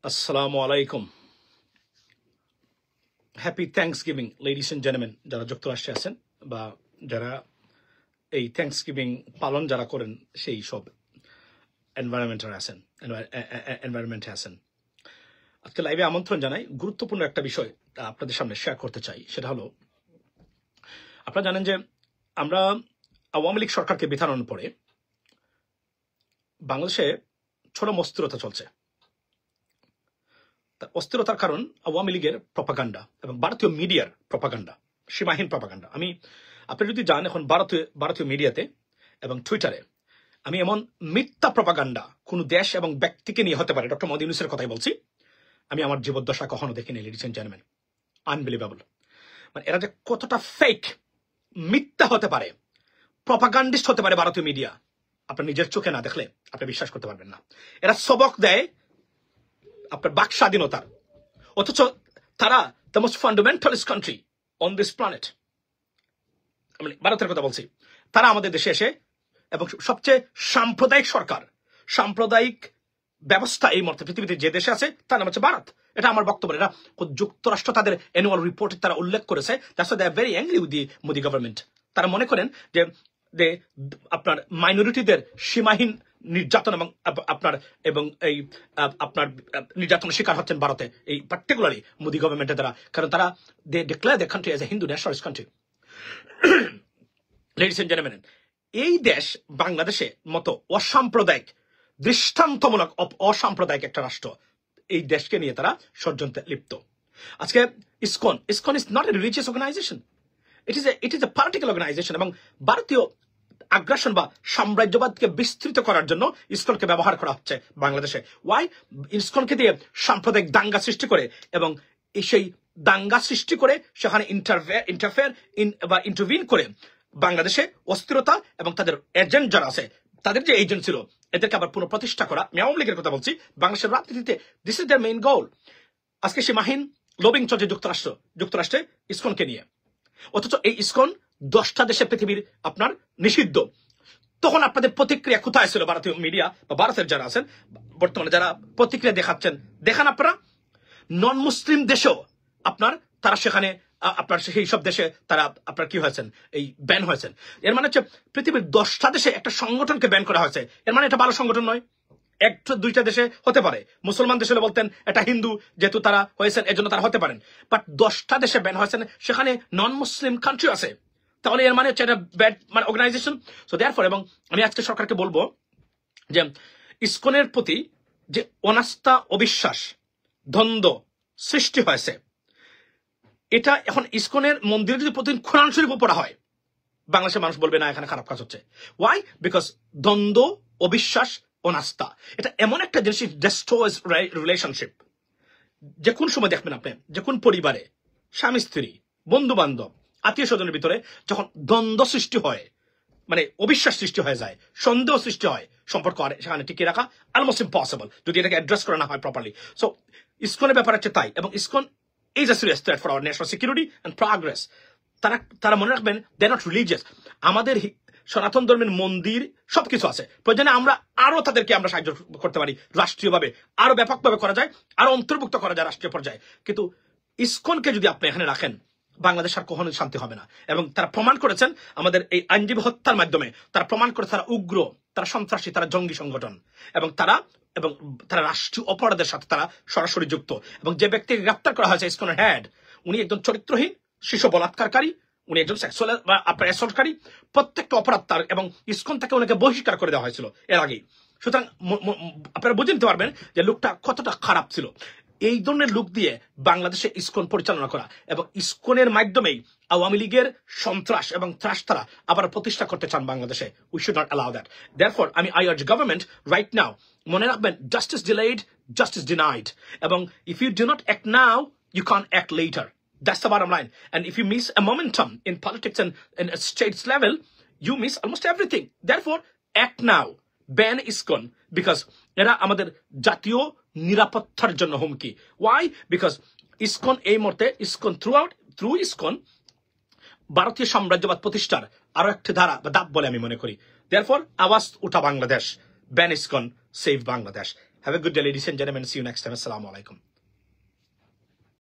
Assalamu alaikum. Happy Thanksgiving, ladies and gentlemen. যারা যুক্তরাষ্ট্রে আছেন বা যারা এই থ্যাঙ্কসগিভিং পালন যারা করেন সেই সব এনভায়রনমেন্টে আছেন। আজকে লাইভে আমন্ত্রণ জানাই। গুরুত্বপূর্ণ একটা বিষয় আপনাদের সামনে শেয়ার করতে চাই। সেটা হলো, আপনারা জানেন যে আমরা আওয়ামী লীগ সরকারকে বিতাড়ানোর পরে বাংলাদেশে চরম অস্থিরতা চলছে। অস্থিরতার কারণ আওয়ামী লীগের প্রপাগান্ডা এবং ভারতীয় মিডিয়ার প্রপাগান্ডা, সীমাহীন প্রপাগান্ডা। আপনি যদি যান এখন ভারতীয় মিডিয়াতে এবং টুইটারে, আমি এমন মিথ্যা প্রপাগান্ডা কোন দেশ এবং ব্যক্তিকে নিয়ে হতে পারে, ডক্টর মোহাম্মদ ইউনূসের কথাই বলছি, আমি আমার জীবদ্দশা কখনো দেখিনি। Ladies and gentleman, unbelievable. মানে এরা যে কতটা ফেক, মিথ্যা হতে পারে, প্রপাগান্ডিস্ট হতে পারে ভারতীয় মিডিয়া, আপনার নিজের চোখে না দেখলে আপনি বিশ্বাস করতে পারবেন না। এরা সবক দেয় আপনার বাক স্বাধীনতার, অথচ তারা the most fundamentalist country on this planet, মানে ভারতের কথা বলছি, তারা আমাদের দেশে এসে এবং সবচেয়ে সাম্প্রদায়িক সরকার, সাম্প্রদায়িক ব্যবস্থা এই মুহূর্তে পৃথিবীতে যে দেশে আছে তার নাম হচ্ছে ভারত। এটা আমার বক্তব্য। এটা যুক্তরাষ্ট্র তাদের অ্যানুয়াল রিপোর্টে তারা উল্লেখ করেছে। That's why they are very angry with the Modi government. তারা মনে করেন যে আপনার মাইনরিটিদের সীমাহীন নির্যাতন এবং এই আপনার নির্যাতনের শিকার হচ্ছেন ভারতে, এই পার্টিকুলারলি মোদি গভর্নমেন্টের দ্বারা। কারণ তারা they declare the country as a Hindu nationalist country. Ladies and gentleman, এই দেশ বাংলাদেশের মতো অসাম্প্রদায়িক, দৃষ্টান্তমূলক অসাম্প্রদায়িক একটা রাষ্ট্র, এই দেশকে নিয়ে তারা ষড়যন্ত্রে লিপ্ত। আজকে ISKCON is not a religious organization, it is a political organization. এবং ভারতীয় আগ্রাসন বা সাম্রাজ্যবাদকে বিস্তৃত করার জন্য ইসকনকে ব্যবহার করা হচ্ছে বাংলাদেশে। ওয়াই? ইসকনকে দিয়ে সাম্প্রদায়িক দাঙ্গা সৃষ্টি করে এবং সেই দাঙ্গা সৃষ্টি করে সেখানে ইন্টারভিন করে বাংলাদেশে অস্থিরতা এবং তাদের এজেন্ট যারা আছে, তাদের যে এজেন্ট ছিল, এদেরকে আবার পুনঃপ্রতিষ্ঠা করা। আমি আওয়ামী লীগের কথা বলছি, বাংলাদেশের রাজনীতিতে this is their main goal. আজকে সীমাহীন লবিং চলছে যুক্তরাষ্ট্রে ইসকনকে নিয়ে, অথচ এই ইসকন 10টা দেশে পৃথিবীর আপনার নিষিদ্ধ। তখন আপনাদের প্রতিক্রিয়া কোথায় ছিল? ভারতীয় মিডিয়া বা ভারতের যারা আছেন বর্তমানে, যারা প্রতিক্রিয়া দেখাচ্ছেন, দেখান আপনারা নন মুসলিম দেশেও তারা সেখানে আপনার সেই সব দেশে তারা আপনার কি হয়েছেন, এই ব্যান হয়েছেন। এর মানে হচ্ছে পৃথিবীর 10টা দেশে একটা সংগঠনকে ব্যান করা হয়েছে। এর মানে এটা ভালো সংগঠন নয়। 1-2টা দেশে হতে পারে, মুসলমান দেশে বলতেন এটা হিন্দু, যেহেতু তারা হয়েছেন এজন্য তারা হতে পারেন, বাট 10টা দেশে ব্যান হয়েছেন, সেখানে নন মুসলিম কান্ট্রি আছে, তাহলে এর মানে হচ্ছে এটা ব্যাড মানে অর্গানাইজেশন। সো দেয়ারফর, এবং আমি আজকে সরকারকে বলবো যে ইসকনের প্রতি যে অনাস্থা, অবিশ্বাস, দ্বন্দ্ব সৃষ্টি হয়েছে, এটা এখন ইসকনের মন্দিরে যদি প্রতিদিন কোরআন শরীফ পড়া হয়, বাংলাদেশের মানুষ বলবে না এখানে খারাপ কাজ হচ্ছে। ওয়াই? বিকজ দ্বন্দ্ব, অবিশ্বাস, অনাস্থা, এটা এমন একটা জিনিস, ডেস্ট্রয়স রিলেশনশিপ। যে কোন সময় দেখবেন আপনি, যে কোন পরিবারে স্বামী স্ত্রী, বন্ধু বান্ধব, আত্মীয় স্বজনের ভিতরে যখন দ্বন্দ্ব সৃষ্টি হয়, মানে অবিশ্বাস সৃষ্টি হয়ে যায়, সন্দেহ সৃষ্টি হয়, সম্পর্ক আর সেখানে টিকিয়ে রাখা অলমোস্ট ইম্পসিবল যদি এটাকে অ্যাড্রেস করা না হয় প্রপারলি। সো ইসকনের ব্যাপার হচ্ছে তাই, এবং ISKCON is a serious threat for our national security and progress. তারা মনে রাখবেন, they are not religious. আমাদের সনাতন ধর্মের মন্দির সবকিছু আছে, প্রয়োজনে আমরা আরো তাদেরকে আমরা সাহায্য করতে পারি, রাষ্ট্রীয়ভাবে আরো ব্যাপকভাবে করা যায়, আরো অন্তর্ভুক্ত করা যায় রাষ্ট্রীয় পর্যায়ে। কিন্তু ইসকনকে যদি আপনি এখানে রাখেন, বাংলাদেশ আর কখনোই শান্তি হবে না। এবং তারা প্রমাণ করেছেন আমাদের এই আইনজীবী হত্যার মাধ্যমে, তারা প্রমাণ করে তারা উগ্র, তারা সন্ত্রাসী, তারা জঙ্গি সংগঠন, এবং তারা রাষ্ট্রীয় অপরাধের সাথে তারা সরাসরি যুক্ত। এবং যে ব্যক্তিকে গ্রেফতার করা হয়েছে ইসকনের হেড, উনি একজন চরিত্রহীন শিশু বলাৎকারী, উনি একজন সেক্সুয়াল বা আপনার অ্যাসল্টকারী, প্রত্যেকটা অপরাধ তার, এবং ইসকন থেকে ওনাকে বহিষ্কার করে দেওয়া হয়েছিল এর আগেই। সুতরাং আপনারা বুঝে নিতে পারবেন যে লোকটা কতটা খারাপ ছিল। এই ধরনের লোক দিয়ে বাংলাদেশে ইসকন পরিচালনা করা এবং ইসকনের মাধ্যমেই আওয়ামী লীগের সন্ত্রাস এবং ত্রাস তারা আবার প্রতিষ্ঠা করতে চান বাংলাদেশে। We should not allow that. Therefore আমি আর্জ গভর্নমেন্ট রাইট নাও, মনে রাখবেন, জাস্টিস ডিলেইড, জাস্টিস ডিনাইড, এবং if you do not act now, you can act later. That's the bottom line. And if you miss a momentum in politics and at states level, you miss almost everything. Therefore, act now. Ban ISKCON, because এরা আমাদের জাতীয় নিরাপত্তার জন্য হুমকি। Why? Because ISKCON এই মুহূর্তে, through ISKCON ভারতীয় সাম্রাজ্যবাদ প্রতিষ্ঠার আরো একটা ধারা বা দাব বলে আমি মনে করি। Therefore, আওয়াজ উঠা বাংলাদেশ, ban ISKCON, save Bangladesh. Have a good day ladies and gentleman, see you next time, আসসালামু আলাইকুম।